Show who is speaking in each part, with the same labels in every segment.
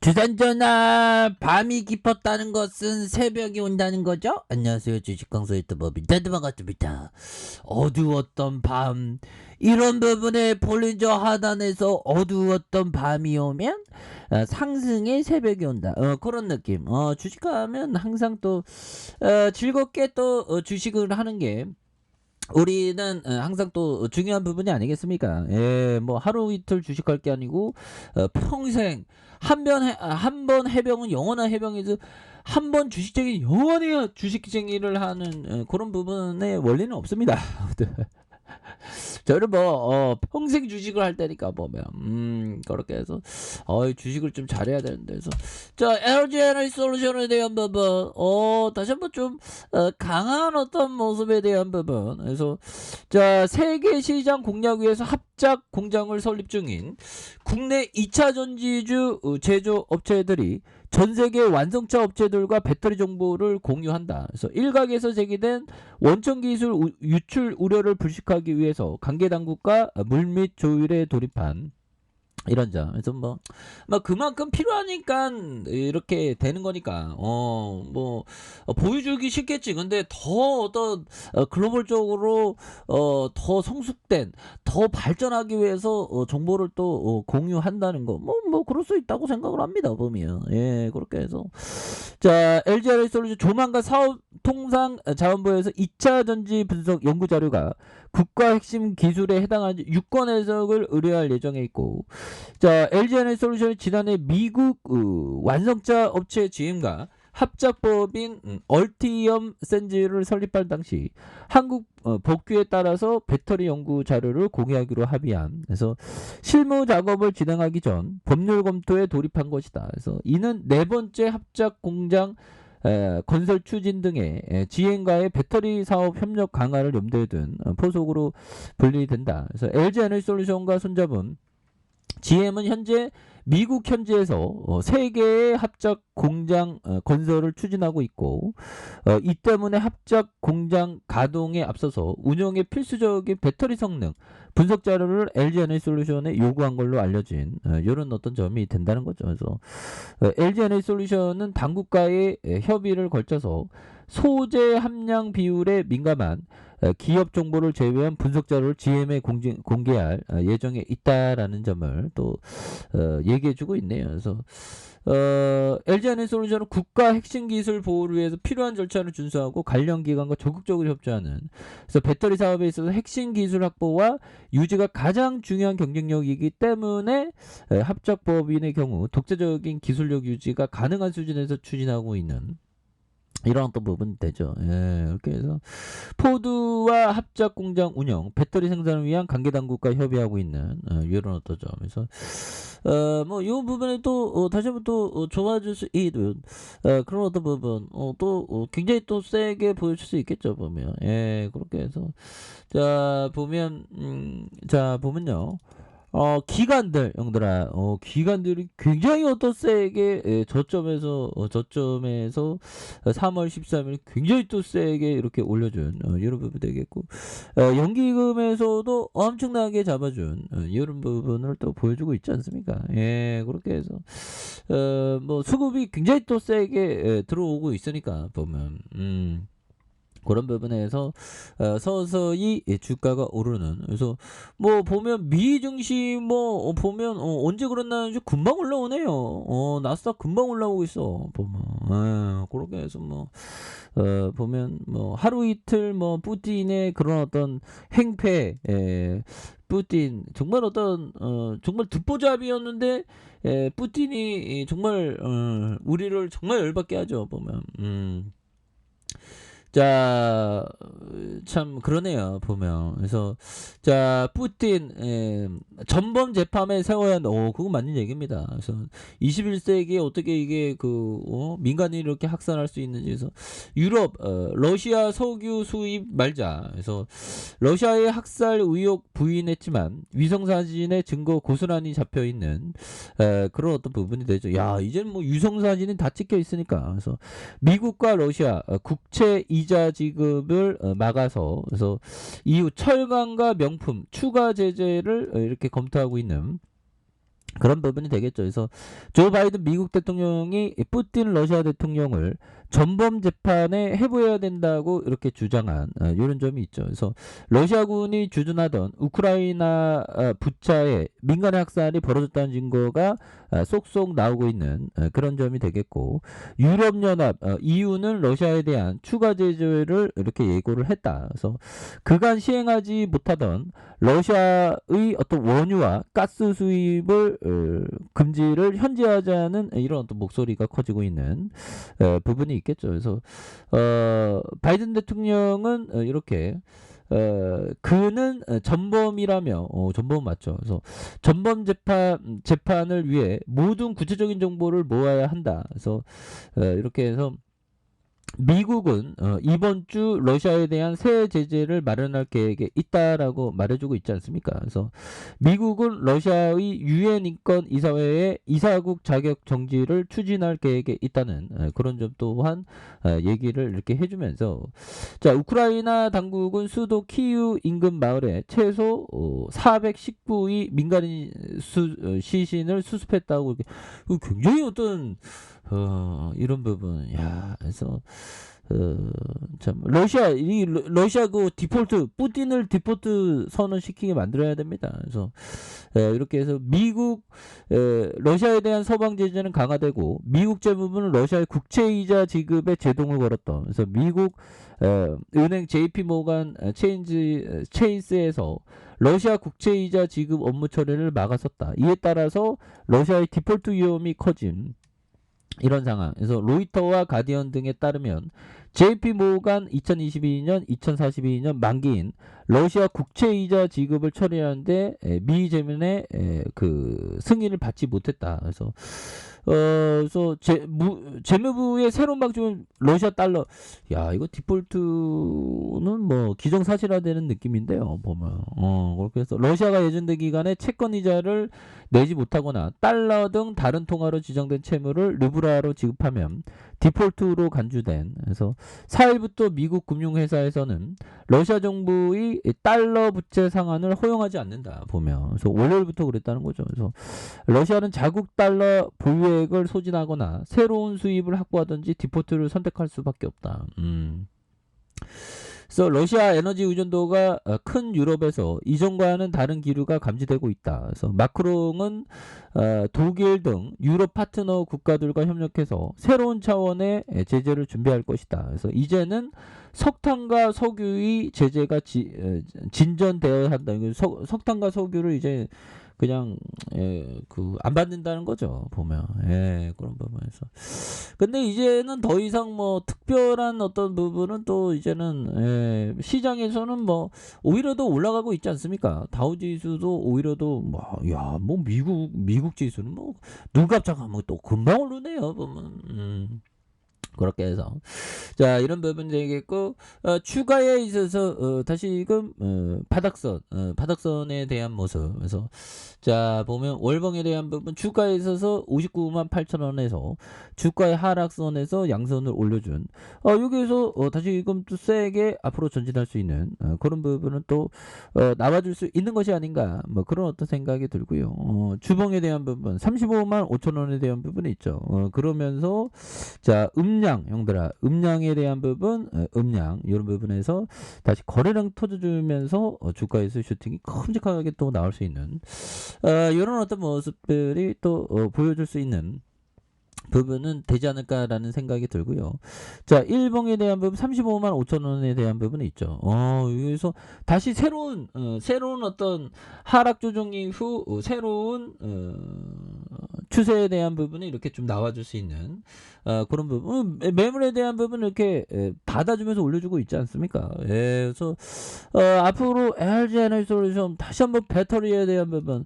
Speaker 1: 주산전화 밤이 깊었다는 것은 새벽이 온다는 거죠? 안녕하세요. 주식광수 유튜버 민타드 반갑습니다. 어두웠던 밤, 이런 부분에 볼린저 하단에서 어두웠던 밤이 오면 상승의 새벽이 온다. 그런 느낌. 주식하면 항상 또 즐겁게 또 주식을 하는 게 우리는 항상 또 중요한 부분이 아니겠습니까? 예, 뭐 하루 이틀 주식할 게 아니고 평생 한 번 해병은 영원한 해병이지, 한 번 주식쟁이 영원히 주식쟁이를 하는 그런 부분의 원리는 없습니다. 저는 뭐 평생 주식을 할 때니까 보면 그렇게 해서 주식을 좀 잘해야 되는데, 그래서 자, LG 에너지 솔루션에 대한 부분 다시 한번 좀 강한 어떤 모습에 대한 부분, 그래서 자, 세계 시장 공략 위해서 합작 공장을 설립 중인 국내 2차 전지주 제조 업체들이 전 세계 완성차 업체들과 배터리 정보를 공유한다. 그래서 일각에서 제기된 원천 기술 유출 우려를 불식하기 위해서 관계 당국과 물밑 조율에 돌입한 이런 점. 그래서 뭐 그만큼 필요하니까 이렇게 되는 거니까 보여주기 쉽겠지. 근데 더 어떤 글로벌적으로 더 성숙된, 더 발전하기 위해서 정보를 또 공유한다는 거, 뭐 그럴 수 있다고 생각을 합니다, 보면. 예, 그렇게 해서 자, LG 솔루션 조만간 사업 통상 자원부에서 2차 전지 분석 연구 자료가 국가 핵심 기술에 해당하는 유권 해석을 의뢰할 예정에 있고, 자, LG에너지솔루션이 지난해 미국 완성차 업체 GM과 합작법인 얼티엄 센즈를 설립할 당시 한국 법규에 따라서 배터리 연구 자료를 공유하기로 합의한, 그래서 실무 작업을 진행하기 전 법률 검토에 돌입한 것이다. 그래서 이는 네 번째 합작 공장 건설 추진 등의 GM과의 배터리 사업 협력 강화를 염두에 둔 포석으로 분리된다. 그래서 LG에너지솔루션과 손잡은 GM은 현재 미국 현지에서 3개의 합작 공장 건설을 추진하고 있고, 이 때문에 합작 공장 가동에 앞서서 운영에 필수적인 배터리 성능 분석 자료를 LG에너지솔루션에 요구한 걸로 알려진 이런 어떤 점이 된다는 거죠. 그래서 LG에너지솔루션은 당국과의 협의를 걸쳐서 소재 함량 비율에 민감한 기업 정보를 제외한 분석 자료를 GM에 공개할 예정에 있다라는 점을 또 얘기해주고 있네요. 그래서 LG에너지솔루션은 국가 핵심 기술 보호를 위해서 필요한 절차를 준수하고 관련 기관과 적극적으로 협조하는, 그래서 배터리 사업에 있어서 핵심 기술 확보와 유지가 가장 중요한 경쟁력이기 때문에 합작법인의 경우 독자적인 기술력 유지가 가능한 수준에서 추진하고 있는 이런 어떤 부분이 되죠. 예, 이렇게 해서 포드와 합작 공장 운영, 배터리 생산을 위한 관계 당국과 협의하고 있는 이런 어떤 점에서 뭐 이 부분에 또 다시 한번 또 좋아질 수 있는 그런 어떤 부분 또 굉장히 또 세게 보여줄 수 있겠죠, 보면. 예, 그렇게 해서 자, 보면 자, 보면요. 기관들, 형들아, 기관들이 굉장히 어떤 세게 저점에서 3월 13일 굉장히 또 세게 이렇게 올려준 이런 부분 되겠고, 연기금에서도 엄청나게 잡아준 이런 부분을 또 보여주고 있지 않습니까? 예, 그렇게 해서 뭐 수급이 굉장히 또 세게 들어오고 있으니까 보면 그런 부분에서 서서히 주가가 오르는, 그래서 뭐 보면 미 증시 뭐 보면 언제 그랬나 금방 올라오네요. 나스닥 금방 올라오고 있어 보면. 그렇게 해서 뭐 보면 뭐 하루 이틀 뭐 푸틴의 그런 어떤 행패, 푸틴 정말 어떤 정말 듣보잡이었는데 푸틴이 정말 우리를 정말 열받게 하죠, 보면. 자, 참 그러네요, 보면. 그래서 자, 푸틴 전범 재판에 세워야 한다. 그거 맞는 얘기입니다. 그래서 21세기에 어떻게 이게 민간인이 이렇게 학살할 수 있는지. 그래서 유럽 러시아 석유 수입 말자. 그래서 러시아의 학살 의혹 부인했지만 위성 사진의 증거 고스란히 잡혀 있는 그런 어떤 부분이 되죠. 야, 이제는 뭐 위성 사진이 다 찍혀 있으니까. 그래서 미국과 러시아 국채 이자 지급을 막아서, 그래서 이후 철강과 명품 추가 제재를 이렇게 검토하고 있는 그런 부분이 되겠죠. 그래서 조 바이든 미국 대통령이 푸틴 러시아 대통령을 전범 재판에 해부해야 된다고 이렇게 주장한 이런 점이 있죠. 그래서 러시아군이 주둔하던 우크라이나 부차에 민간의 학살이 벌어졌다는 증거가 쏙쏙 나오고 있는 그런 점이 되겠고, 유럽연합 EU는 러시아에 대한 추가 제재를 이렇게 예고를 했다. 그래서 그간 시행하지 못하던 러시아의 어떤 원유와 가스 수입을 금지를 현지화하자는 이런 어떤 목소리가 커지고 있는 부분이 있겠죠. 그래서 바이든 대통령은 이렇게 그는 전범이라며 전범 맞죠. 그래서 전범 재판을 위해 모든 구체적인 정보를 모아야 한다. 그래서 이렇게 해서 미국은 이번 주 러시아에 대한 새 제재를 마련할 계획에 있다라고 말해주고 있지 않습니까? 그래서 미국은 러시아의 유엔 인권 이사회의 이사국 자격 정지를 추진할 계획에 있다는 그런 점 또한 얘기를 이렇게 해주면서, 자, 우크라이나 당국은 수도 키우 인근 마을에 최소 419의 민간인 시신을 수습했다고 이렇게 굉장히 어떤 이런 부분, 야, 그래서, 참, 러시아 그 디폴트, 푸틴을 디폴트 선언시키게 만들어야 됩니다. 그래서, 이렇게 해서 러시아에 대한 서방 제재는 강화되고, 미국 재무부는 러시아의 국채이자 지급에 제동을 걸었던, 그래서 미국, 은행 JP 모간 체인스에서 러시아 국채이자 지급 업무 처리를 막았었다. 이에 따라서 러시아의 디폴트 위험이 커진 이런 상황. 그래서 로이터와 가디언 등에 따르면 JP 모간 2022년, 2042년 만기인 러시아 국채이자 지급을 처리하는데 미 재면의 그 승인을 받지 못했다. 그래서 그래서 재무부의 새로운 방침은 러시아 달러. 야, 이거 디폴트는 뭐 기정사실화되는 느낌인데요. 보면 그렇게 해서 러시아가 예정된 기간에 채권 이자를 내지 못하거나 달러 등 다른 통화로 지정된 채무를 르브라로 지급하면 디폴트로 간주된. 그래서 4일부터 미국 금융회사에서는 러시아 정부의 달러 부채 상환을 허용하지 않는다. 보면 그래서 월요일부터 그랬다는 거죠. 그래서 러시아는 자국 달러 보유액을 소진하거나 새로운 수입을 확보하든지 디폴트를 선택할 수밖에 없다. 그래서 러시아 에너지 의존도가 큰 유럽에서 이전과는 다른 기류가 감지되고 있다. 그래서 마크롱은 독일 등 유럽 파트너 국가들과 협력해서 새로운 차원의 제재를 준비할 것이다. 그래서 이제는 석탄과 석유의 제재가 진전되어야 한다. 석탄과 석유를 이제 그냥 그 안 받는다는 거죠. 보면 그런 부분에서. 근데 이제는 더 이상 뭐 특별한 어떤 부분은 또 이제는 시장에서는 뭐 오히려 더 올라가고 있지 않습니까? 다우 지수도 오히려 뭐 미국 지수는 뭐 눈 깜짝하면 또 금방 오르네요. 보면 그렇게 해서, 자, 이런 부분이 되겠고, 추가에 있어서 다시금 바닥선에 대한 모습. 그래서 자, 보면 월봉에 대한 부분, 주가에 있어서 59만 8천 원에서 주가의 하락선에서 양선을 올려준 여기에서 다시금 또 세게 앞으로 전진할 수 있는 그런 부분은 또 나와줄 수 있는 것이 아닌가, 뭐 그런 어떤 생각이 들고요. 주봉에 대한 부분 35만 5천 원에 대한 부분이 있죠. 그러면서 자, 형들아, 음량에 대한 부분, 음량 이런 부분에서 다시 거래량 터져주면서 주가에서 슈팅이 큼직하게 또 나올 수 있는 이런 어떤 모습들이 또 보여줄 수 있는 부분은 되지 않을까라는 생각이 들고요. 자, 일봉에 대한 부분 35만 5천 원에 대한 부분이 있죠. 여기서 다시 새로운 어떤 하락 조정 이후 새로운 추세에 대한 부분이 이렇게 좀 나와줄 수 있는 그런 부분, 매물에 대한 부분을 이렇게 받아주면서 올려주고 있지 않습니까? 그래서 앞으로 LG 에너지 솔루션 다시 한번 배터리에 대한 부분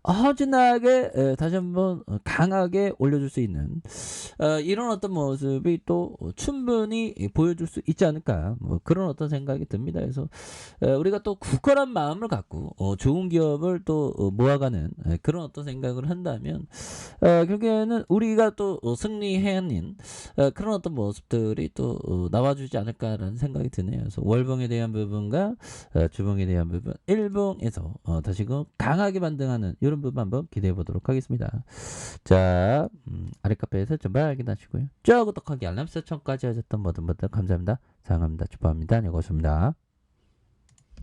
Speaker 1: 허진하게 다시 한번 강하게 올려줄 수 있는 이런 어떤 모습이 또 충분히 보여줄 수 있지 않을까, 뭐 그런 어떤 생각이 듭니다. 그래서 우리가 또 굳건한 마음을 갖고 좋은 기업을 또 모아가는 그런 어떤 생각을 한다면 결국에는 우리가 또 승리해낸 그런 어떤 모습들이 또 나와주지 않을까라는 생각이 드네요. 그래서 월봉에 대한 부분과 주봉에 대한 부분, 일봉에서 다시금 강하게 반등하는 이런 그런 부분 한번 기대해 보도록 하겠습니다. 자, 아래 카페에 설정 확인하시고요. 저 구독하기 알람 설정까지 하셨던 모든 분들 감사합니다. 사랑합니다. 축복합니다. 안녕히 계십니다.